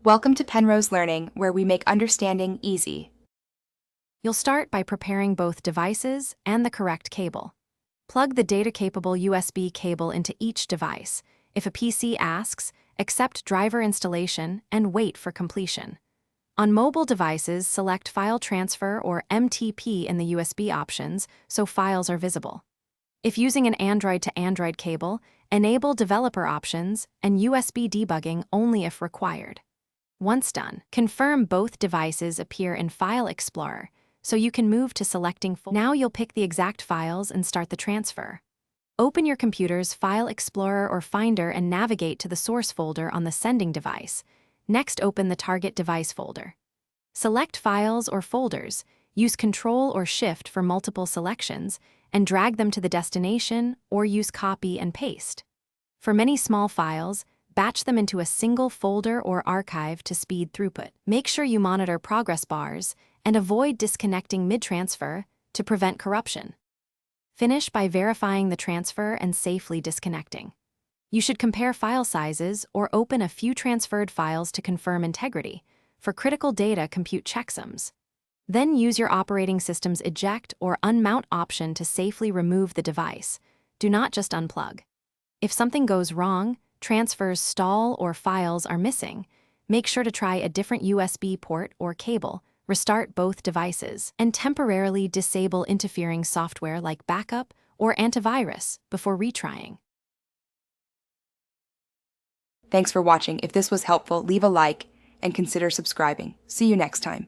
Welcome to Penrose Learning, where we make understanding easy. You'll start by preparing both devices and the correct cable. Plug the data-capable USB cable into each device. If a PC asks, accept driver installation and wait for completion. On mobile devices, select File Transfer or MTP in the USB options so files are visible. If using an Android-to-Android cable, enable developer options and USB debugging only if required. Once done, confirm both devices appear in File Explorer, so you can move to selecting Now you'll pick the exact files and start the transfer. Open your computer's File Explorer or Finder and navigate to the source folder on the sending device. Next, open the target device folder. Select files or folders, use Ctrl or Shift for multiple selections, and drag them to the destination or use copy and paste. For many small files, batch them into a single folder or archive to speed throughput. Make sure you monitor progress bars and avoid disconnecting mid-transfer to prevent corruption. Finish by verifying the transfer and safely disconnecting. You should compare file sizes or open a few transferred files to confirm integrity. For critical data, compute checksums. Then use your operating system's eject or unmount option to safely remove the device. Do not just unplug. If something goes wrong, transfers stall or files are missing, make sure to try a different USB port or cable, restart both devices, and temporarily disable interfering software like backup or antivirus before retrying. Thanks for watching. If this was helpful, leave a like and consider subscribing. See you next time.